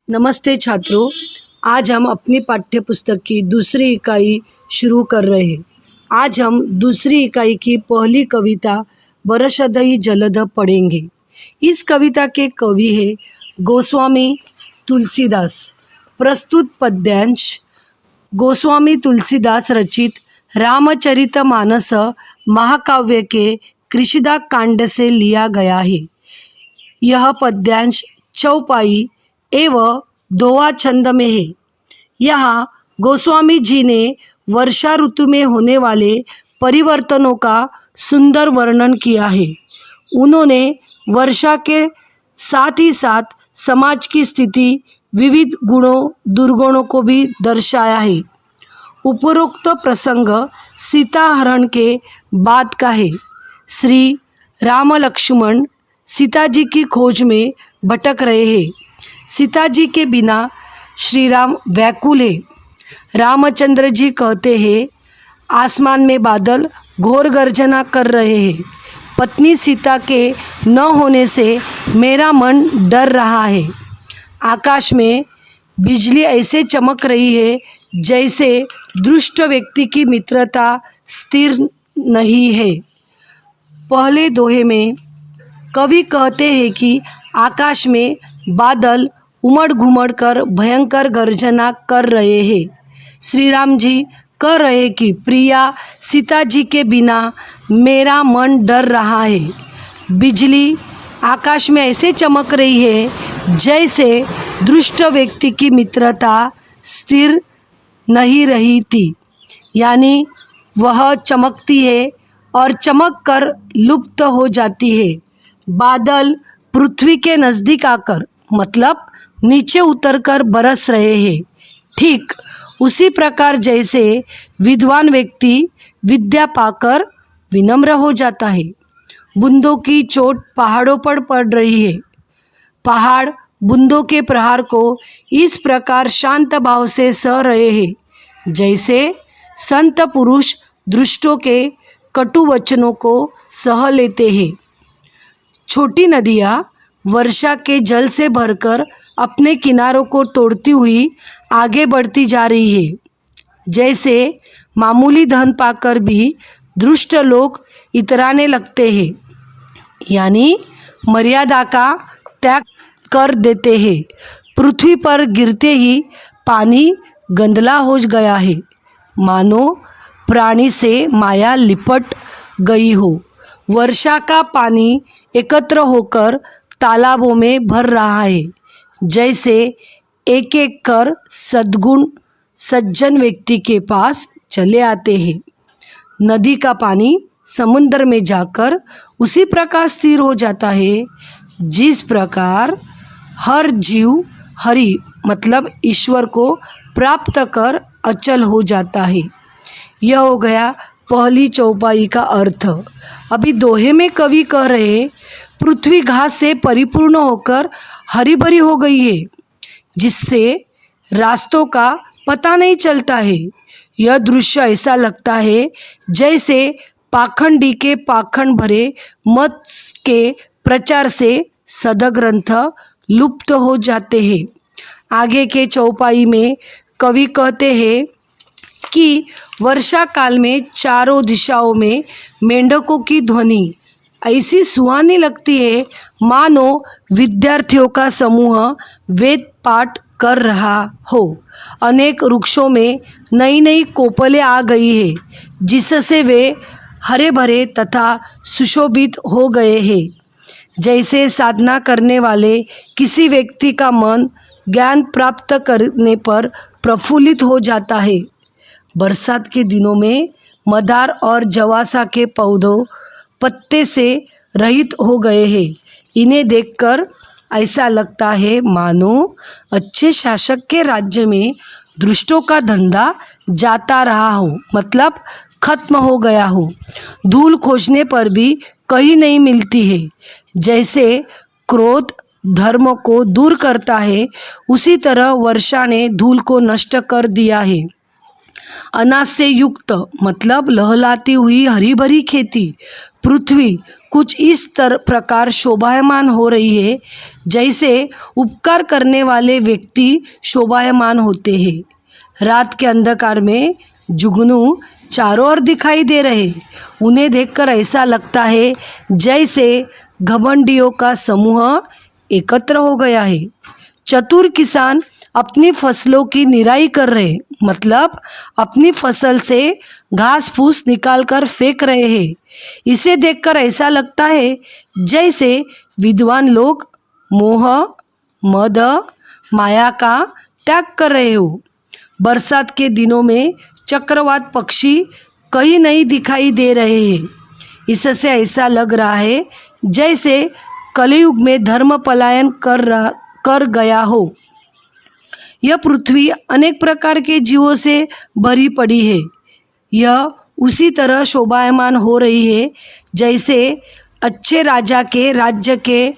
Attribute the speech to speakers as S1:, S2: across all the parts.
S1: नमस्ते छात्रों, आज हम अपनी पाठ्य पुस्तक की दूसरी इकाई शुरू कर रहे हैं। आज हम दूसरी इकाई की पहली कविता बरसदई जलद पढ़ेंगे। इस कविता के कवि हैं गोस्वामी तुलसीदास। प्रस्तुत पद्यांश गोस्वामी तुलसीदास रचित रामचरितमानस महाकाव्य के कृषिदा कांड से लिया गया है। यह पद्यांश चौपाई एवं दोहा छंद में है। यहाँ गोस्वामी जी ने वर्षा ऋतु में होने वाले परिवर्तनों का सुंदर वर्णन किया है। उन्होंने वर्षा के साथ ही साथ समाज की स्थिति, विविध गुणों दुर्गुणों को भी दर्शाया है। उपरोक्त प्रसंग सीता हरण के बाद का है। श्री राम लक्ष्मण सीता जी की खोज में भटक रहे हैं। सीता जी के बिना श्री राम व्याकुल है। रामचंद्र जी कहते हैं, आसमान में बादल घोर गर्जना कर रहे हैं। पत्नी सीता के न होने से मेरा मन डर रहा है। आकाश में बिजली ऐसे चमक रही है जैसे दुष्ट व्यक्ति की मित्रता स्थिर नहीं है। पहले दोहे में कवि कहते हैं कि आकाश में बादल उमड़ घुमड़ कर भयंकर गर्जना कर रहे हैं। श्री राम जी कह रहे कि प्रिया सीता जी के बिना मेरा मन डर रहा है। बिजली आकाश में ऐसे चमक रही है जैसे दुष्ट व्यक्ति की मित्रता स्थिर नहीं रही थी, यानी वह चमकती है और चमक कर लुप्त हो जाती है। बादल पृथ्वी के नज़दीक आकर मतलब नीचे उतरकर बरस रहे हैं। ठीक उसी प्रकार जैसे विद्वान व्यक्ति विद्या पाकर विनम्र हो जाता है। बूंदों की चोट पहाड़ों पर पड़ रही है। पहाड़ बूंदों के प्रहार को इस प्रकार शांत भाव से सह रहे हैं जैसे संत पुरुष दुष्टों के कटु वचनों को सह लेते हैं। छोटी नदियाँ वर्षा के जल से भरकर अपने किनारों को तोड़ती हुई आगे बढ़ती जा रही है। जैसे मामूली धन पाकर भी दुष्ट लोग इतराने लगते हैं, यानी मर्यादा का त्याग कर देते हैं। पृथ्वी पर गिरते ही पानी गंदला हो गया है, मानो प्राणी से माया लिपट गई हो। वर्षा का पानी एकत्र होकर तालाबों में भर रहा है। जैसे एक एक कर सद्गुण सज्जन व्यक्ति के पास चले आते हैं। नदी का पानी समुद्र में जाकर उसी प्रकार स्थिर हो जाता है जिस प्रकार हर जीव हरि मतलब ईश्वर को प्राप्त कर अचल हो जाता है। यह हो गया पहली चौपाई का अर्थ। अभी दोहे में कवि कह रहे, पृथ्वी घास से परिपूर्ण होकर हरी भरी हो गई है, जिससे रास्तों का पता नहीं चलता है। यह दृश्य ऐसा लगता है जैसे पाखंडी के पाखंड भरे मत के प्रचार से सदग्रंथ लुप्त हो जाते हैं। आगे के चौपाई में कवि कहते हैं कि वर्षा काल में चारों दिशाओं में मेंढकों की ध्वनि ऐसी सुहानी लगती है मानो विद्यार्थियों का समूह वेद पाठ कर रहा हो। अनेक वृक्षों में नई नई कोपलें आ गई है जिससे वे हरे भरे तथा सुशोभित हो गए हैं। जैसे साधना करने वाले किसी व्यक्ति का मन ज्ञान प्राप्त करने पर प्रफुल्लित हो जाता है। बरसात के दिनों में मदार और जवासा के पौधों पत्ते से रहित हो गए हैं। इन्हें देखकर ऐसा लगता है मानो अच्छे शासक के राज्य में दुष्टों का धंधा जाता रहा हो, मतलब खत्म हो गया हो। धूल खोजने पर भी कहीं नहीं मिलती है। जैसे क्रोध धर्म को दूर करता है, उसी तरह वर्षा ने धूल को नष्ट कर दिया है। अनाज से युक्त मतलब लहलाती हुई हरी भरी खेती, पृथ्वी कुछ इस प्रकार शोभायमान हो रही है जैसे उपकार करने वाले व्यक्ति शोभायमान होते हैं। रात के अंधकार में जुगनू चारों ओर दिखाई दे रहे, उन्हें देखकर ऐसा लगता है जैसे घमंडियों का समूह एकत्र हो गया है। चतुर किसान अपनी फसलों की निराई कर रहे, मतलब अपनी फसल से घास फूस निकाल कर फेंक रहे हैं। इसे देखकर ऐसा लगता है जैसे विद्वान लोग मोह मद माया का त्याग कर रहे हो। बरसात के दिनों में चक्रवात पक्षी कहीं नहीं दिखाई दे रहे हैं। इससे ऐसा लग रहा है जैसे कलयुग में धर्म पलायन कर गया हो। यह पृथ्वी अनेक प्रकार के जीवों से भरी पड़ी है। यह उसी तरह शोभायमान हो रही है जैसे अच्छे राजा के राज्य के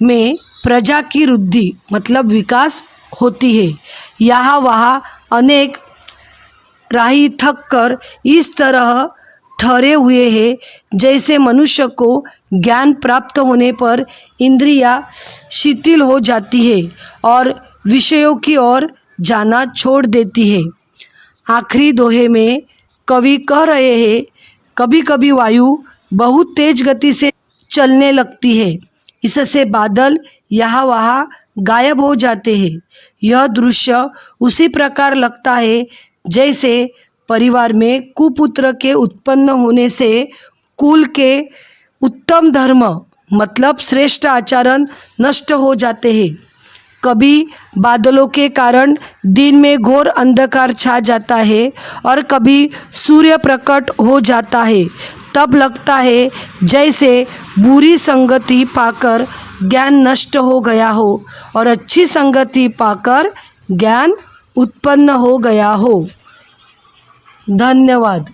S1: में प्रजा की वृद्धि मतलब विकास होती है। यहाँ वहाँ अनेक राही थक कर इस तरह ठहरे हुए हैं जैसे मनुष्य को ज्ञान प्राप्त होने पर इंद्रियां शिथिल हो जाती है और विषयों की ओर जाना छोड़ देती है। आखिरी दोहे में कवि कह रहे हैं, कभी कभी वायु बहुत तेज गति से चलने लगती है, इससे बादल यहाँ वहाँ गायब हो जाते हैं। यह दृश्य उसी प्रकार लगता है जैसे परिवार में कुपुत्र के उत्पन्न होने से कुल के उत्तम धर्म मतलब श्रेष्ठ आचरण नष्ट हो जाते हैं। कभी बादलों के कारण दिन में घोर अंधकार छा जाता है और कभी सूर्य प्रकट हो जाता है। तब लगता है जैसे बुरी संगति पाकर ज्ञान नष्ट हो गया हो और अच्छी संगति पाकर ज्ञान उत्पन्न हो गया हो। धन्यवाद।